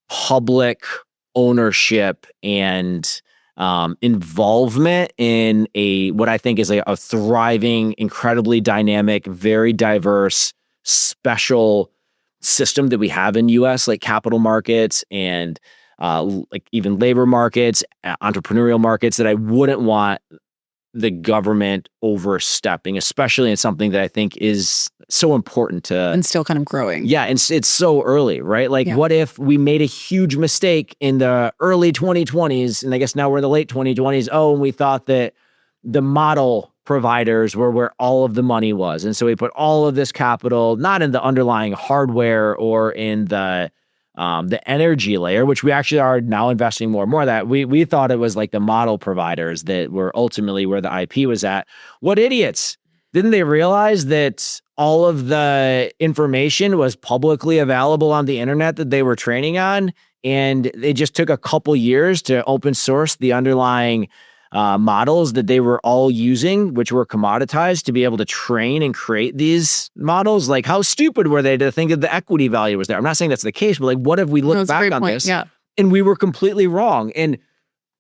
public ownership and involvement in what I think is a thriving, incredibly dynamic, very diverse, special system that we have in US, like capital markets and like even labor markets, entrepreneurial markets, that I wouldn't want the government overstepping, especially in something that I think is so important to... And still kind of growing. Yeah, and it's so early, right? Like, what if we made a huge mistake in the early 2020s, and I guess now we're in the late 2020s, and we thought that the model providers were where all of the money was. And so we put all of this capital, not in the underlying hardware or in the energy layer, which we actually are now investing more and more of that. We thought it was like the model providers that were ultimately where the IP was at. What idiots. Didn't they realize that all of the information was publicly available on the internet that they were training on? And it just took a couple years to open source the underlying models that they were all using, which were commoditized, to be able to train and create these models. Like, how stupid were they to think that the equity value was there? I'm not saying that's the case, but like, what if we look back on this and we were completely wrong? And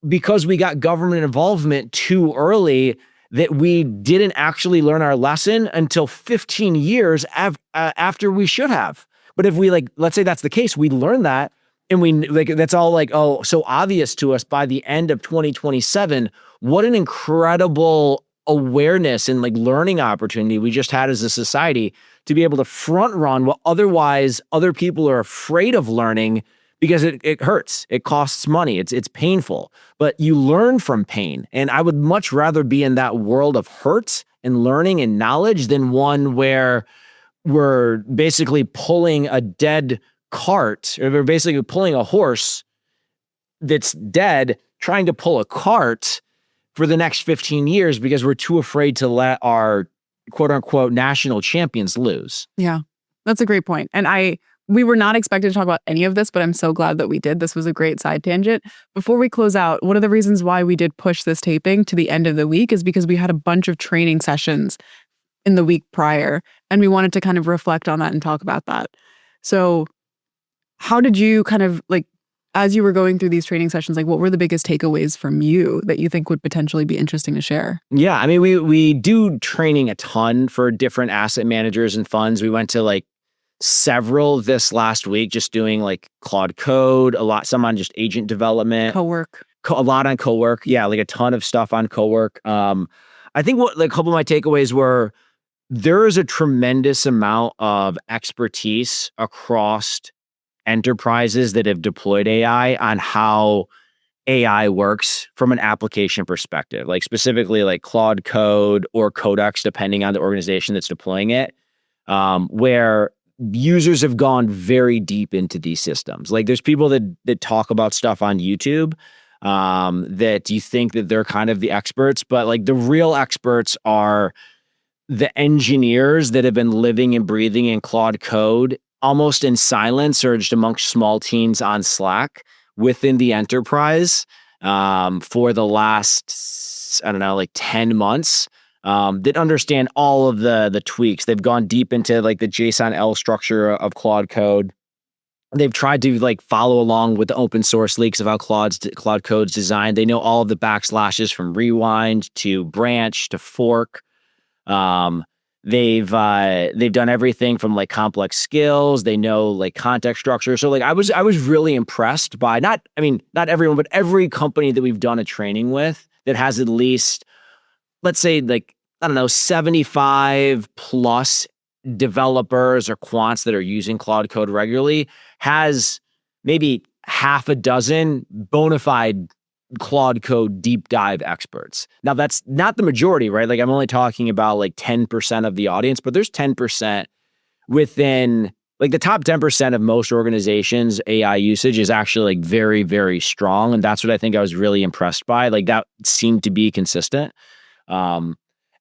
because we got government involvement too early, that we didn't actually learn our lesson until 15 years after we should have. But if we, like, let's say that's the case, we learned that, and we like, that's all like, oh, so obvious to us by the end of 2027. What an incredible awareness and like learning opportunity we just had as a society to be able to front run what otherwise other people are afraid of learning, because it hurts. It costs money. It's painful, but you learn from pain. And I would much rather be in that world of hurt and learning and knowledge than one where we're basically pulling a dead cart, or we're basically pulling a horse that's dead, trying to pull a cart for the next 15 years because we're too afraid to let our quote unquote national champions lose. Yeah, that's a great point. And we were not expected to talk about any of this, but I'm so glad that we did. This was a great side tangent. Before we close out, one of the reasons why we did push this taping to the end of the week is because we had a bunch of training sessions in the week prior, and we wanted to kind of reflect on that and talk about that. So how did you kind of like, as you were going through these training sessions, like what were the biggest takeaways from you that you think would potentially be interesting to share? Yeah, I mean, we do training a ton for different asset managers and funds. We went to like several this last week, just doing like Claude Code, some on just agent development, Co-work. a lot on co-work. Yeah, like a ton of stuff on co-work. I think what like a couple of my takeaways were there is a tremendous amount of expertise across enterprises that have deployed AI on how AI works from an application perspective, like specifically like Claude Code or Codex, depending on the organization that's deploying it, where users have gone very deep into these systems. Like there's people that talk about stuff on YouTube that you think that they're kind of the experts, but like the real experts are the engineers that have been living and breathing in Claude Code almost in silence or just amongst small teams on Slack within the enterprise for the last, I don't know, like 10 months that understand all of the tweaks. They've gone deep into like the JSON L structure of Claude Code. They've tried to like follow along with the open source leaks of how Claude Code's designed. They know all of the backslashes from rewind to branch to fork. They've done everything from like complex skills. They know like context structure. So like I was really impressed by not everyone, but every company that we've done a training with that has at least, let's say like, I don't know, 75 plus developers or quants that are using Claude Code regularly has maybe half a dozen bona fide Claude Code deep dive experts. Now that's not the majority, right? Like I'm only talking about like 10% of the audience, but there's 10% within like the top 10% of most organizations. AI usage is actually like very, very strong. And that's what I think I was really impressed by. Like that seemed to be consistent.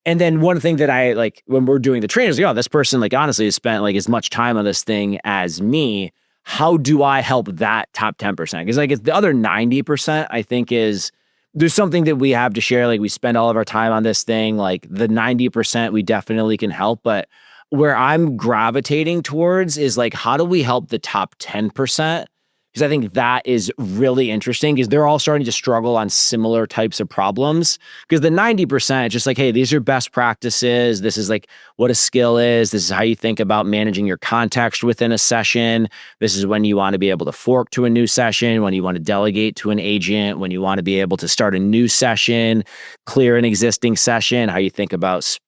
And then one thing that I like when we're doing the trainings, like, oh, this person like honestly has spent like as much time on this thing as me. How do I help that top 10%? Because like the other 90%, I think there's something that we have to share. Like we spend all of our time on this thing. Like the 90% we definitely can help. But where I'm gravitating towards is like, how do we help the top 10%? Because I think that is really interesting because they're all starting to struggle on similar types of problems. Because the 90% is just like, hey, these are best practices. This is like what a skill is. This is how you think about managing your context within a session. This is when you want to be able to fork to a new session, when you want to delegate to an agent, when you want to be able to start a new session, clear an existing session, how you think about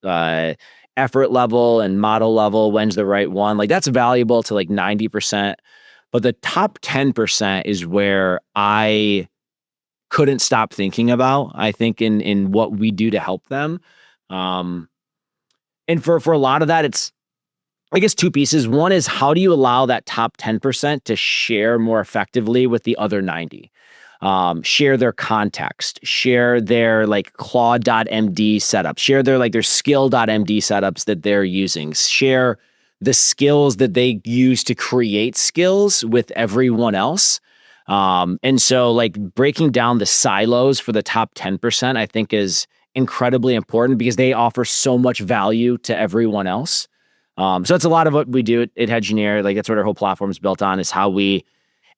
effort level and model level, when's the right one. Like that's valuable to like 90%. But the top 10% is where I couldn't stop thinking about, I think, in what we do to help them. And for a lot of that, it's, I guess, two pieces. One is how do you allow that top 10% to share more effectively with the other 90? Share their context, share their like Claude.md setup, share their skill.md setups that they're using, share the skills that they use to create skills with everyone else. And so like breaking down the silos for the top 10%, I think is incredibly important because they offer so much value to everyone else. So that's a lot of what we do at Hedgineer. Like that's what our whole platform is built on, is how we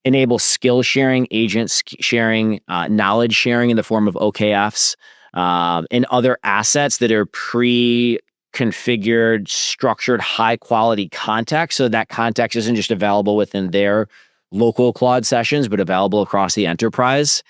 enable skill sharing, agent sharing, knowledge sharing in the form of OKFs, and other assets that are configured, structured, high quality context. So that context isn't just available within their local Claude sessions, but available across the enterprise.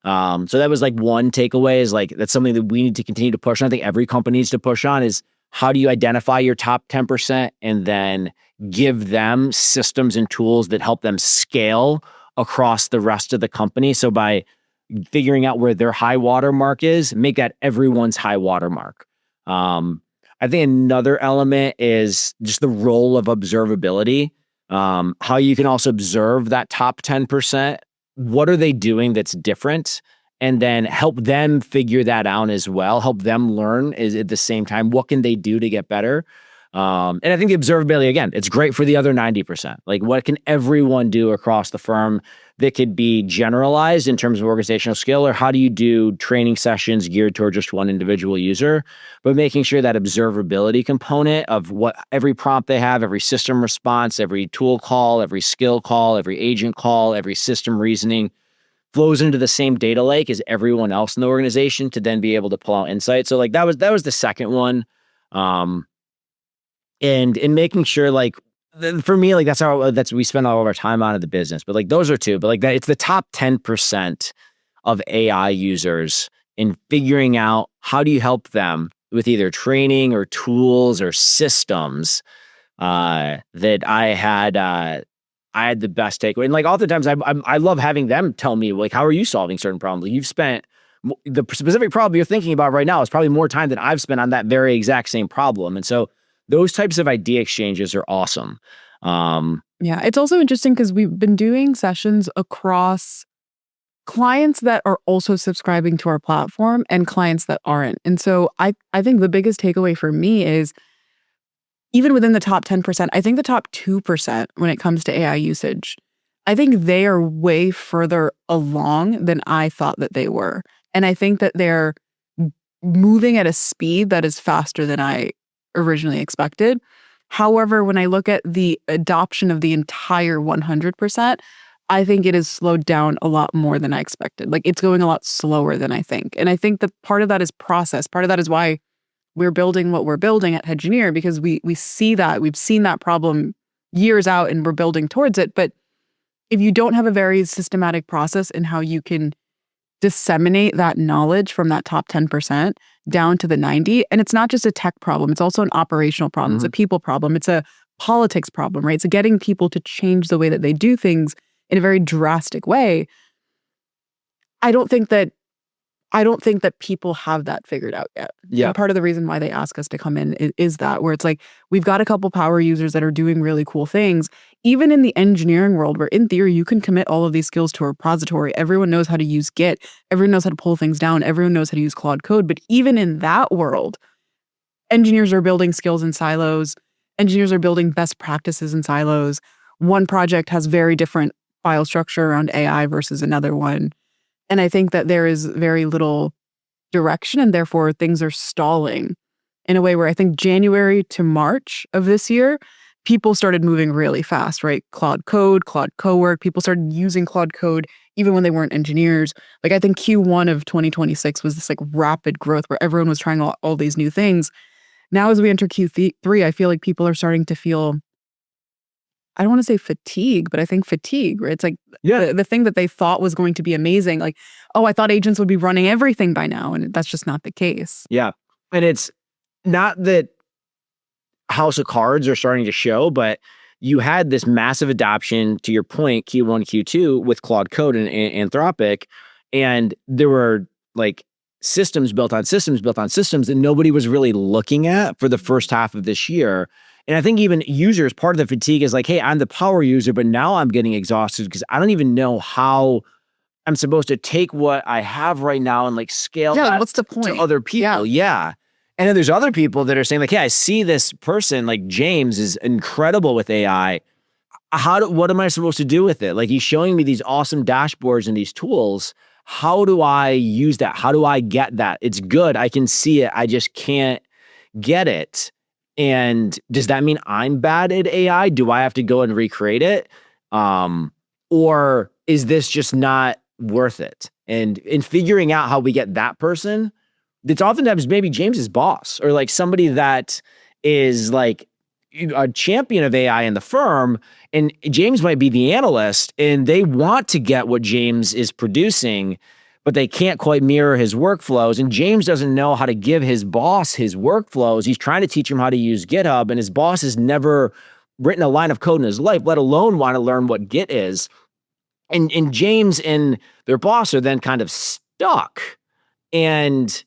So that was like one takeaway, is like, that's something that we need to continue to push on. I think every company needs to push on, is how do you identify your top 10% and then give them systems and tools that help them scale across the rest of the company. So by figuring out where their high water mark is, make that everyone's high water mark. I think another element is just the role of observability, how you can also observe that top 10%. What are they doing that's different? And then help them figure that out as well. Help them learn at the same time. What can they do to get better? And I think the observability, again, it's great for the other 90%. Like what can everyone do across the firm that could be generalized in terms of organizational skill, or how do you do training sessions geared toward just one individual user, but making sure that observability component of what every prompt they have, every system response, every tool call, every skill call, every agent call, every system reasoning flows into the same data lake as everyone else in the organization to then be able to pull out insights. So like that was the second one. And in making sure, like, for me, like that's we spend all of our time on in the business, but like those are two, but like that it's the top 10% of AI users in figuring out how do you help them with either training or tools or systems that I had the best takeaway. And like oftentimes I love having them tell me, like, how are you solving certain problems? Like, you've spent the specific problem you're thinking about right now is probably more time than I've spent on that very exact same problem. And so those types of idea exchanges are awesome. Yeah, it's also interesting because we've been doing sessions across clients that are also subscribing to our platform and clients that aren't. And so I think the biggest takeaway for me is even within the top 10%, I think the top 2% when it comes to AI usage, I think they are way further along than I thought that they were. And I think that they're moving at a speed that is faster than I originally expected. However, when I look at the adoption of the entire 100%, I think it has slowed down a lot more than I expected. Like, it's going a lot slower than I think. And I think that part of that is process. Part of that is why we're building what we're building at Hedgineer, because we see that. We've seen that problem years out and we're building towards it. But if you don't have a very systematic process in how you can disseminate that knowledge from that top 10% down to the 90, and it's not just a tech problem, it's also an operational problem, it's a people problem, it's a politics problem, right? So getting people to change the way that they do things in a very drastic way, I don't think that people have that figured out yet. Yeah. And part of the reason why they ask us to come in is that, where it's like, we've got a couple power users that are doing really cool things. Even in the engineering world, where in theory, you can commit all of these skills to a repository. Everyone knows how to use Git. Everyone knows how to pull things down. Everyone knows how to use Claude Code. But even in that world, engineers are building skills in silos. Engineers are building best practices in silos. One project has very different file structure around AI versus another one. And I think that there is very little direction, and therefore things are stalling in a way where I think January to March of this year, people started moving really fast, right? Claude Code, Claude Cowork, people started using Claude Code even when they weren't engineers. Like, I think Q1 of 2026 was this like rapid growth where everyone was trying all these new things. Now, as we enter Q3, I feel like people are starting to feel, I don't want to say fatigue, but I think fatigue, right? It's like the thing that they thought was going to be amazing. Like, oh, I thought agents would be running everything by now. And that's just not the case. Yeah. And it's not that House of Cards are starting to show, but you had this massive adoption, to your point, Q1, Q2 with Claude Code and Anthropic. And there were like systems built on systems built on systems that nobody was really looking at for the first half of this year. And I think even users, part of the fatigue is like, hey, I'm the power user, but now I'm getting exhausted because I don't even know how I'm supposed to take what I have right now and like scale that what's the point? to other people. Yeah. And then there's other people that are saying like, hey, I see this person like James is incredible with AI. What am I supposed to do with it? Like, he's showing me these awesome dashboards and these tools. How do I use that? How do I get that? It's good. I can see it. I just can't get it. And does that mean I'm bad at AI? Do I have to go and recreate it? Or is this just not worth it? And in figuring out how we get that person, it's oftentimes maybe James's boss or like somebody that is like a champion of AI in the firm, and James might be the analyst and they want to get what James is producing, but they can't quite mirror his workflows. And James doesn't know how to give his boss his workflows. He's trying to teach him how to use GitHub, and his boss has never written a line of code in his life, let alone want to learn what Git is. And James and their boss are then kind of stuck. And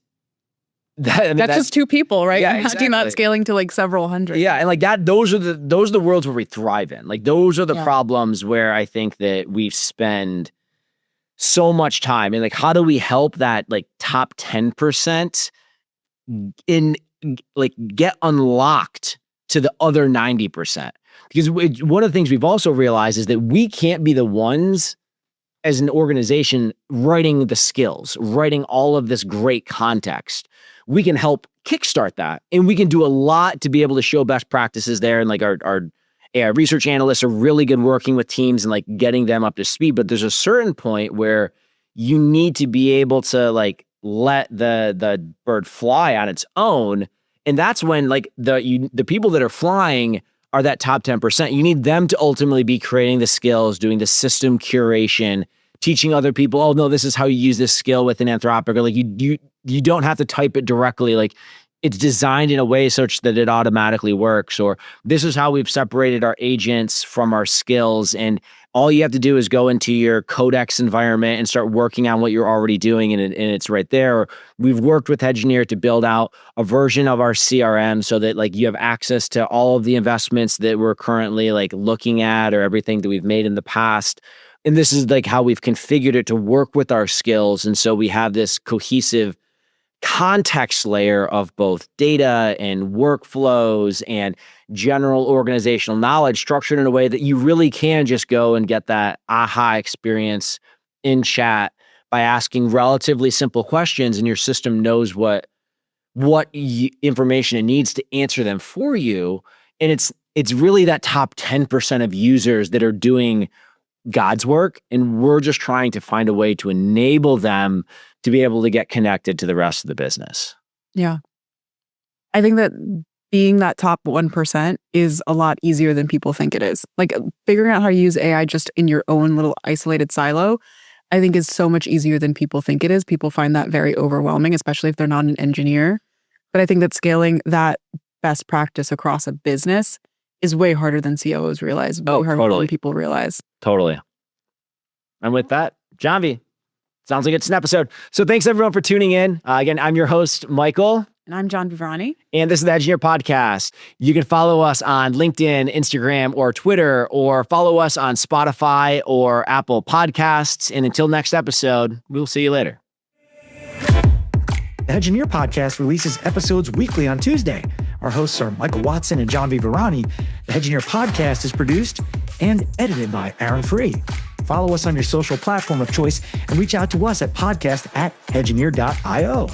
that's just two people, right? Yeah, Imagine that scaling to like several hundred. Yeah, and like that, those are the worlds where we thrive in. Like, those are the problems where I think that we spend so much time. And like, how do we help that like top 10% in like get unlocked to the other 90%? Because one of the things we've also realized is that we can't be the ones as an organization writing the skills, writing all of this great context, we can help kickstart that. And we can do a lot to be able to show best practices there. And like our AI research analysts are really good working with teams and like getting them up to speed. But there's a certain point where you need to be able to like let the bird fly on its own. And that's when like the people that are flying are that top 10%. You need them to ultimately be creating the skills, doing the system curation, teaching other people, oh no, this is how you use this skill within Anthropic. Or like you don't have to type it directly. Like it's designed in a way such that it automatically works. Or this is how we've separated our agents from our skills. And all you have to do is go into your Codex environment and start working on what you're already doing, and it's right there. Or we've worked with Hedgineer to build out a version of our CRM so that like you have access to all of the investments that we're currently like looking at or everything that we've made in the past. And this is like how we've configured it to work with our skills. And so we have this cohesive context layer of both data and workflows and general organizational knowledge structured in a way that you really can just go and get that aha experience in chat by asking relatively simple questions, and your system knows what information it needs to answer them for you. And it's really that top 10% of users that are doing God's work, and we're just trying to find a way to enable them to be able to get connected to the rest of the business. Yeah. I think that being that top 1% is a lot easier than people think it is. Like figuring out how to use AI just in your own little isolated silo, I think is so much easier than people think it is. People find that very overwhelming, especially if they're not an engineer. But I think that scaling that best practice across a business is way harder than COOs realize, way harder than people realize. Totally. And with that, Jhanvi, sounds like it's an episode. So thanks everyone for tuning in. Again, I'm your host, Michael. And I'm Jhanvi. And this is the Hedgineer Podcast. You can follow us on LinkedIn, Instagram, or Twitter, or follow us on Spotify or Apple Podcasts. And until next episode, we'll see you later. The Hedgineer Podcast releases episodes weekly on Tuesday. Our hosts are Michael Watson and Jhanvi. The Hedgineer Podcast is produced and edited by Aaron Free. Follow us on your social platform of choice and reach out to us at podcast@hedgineer.io.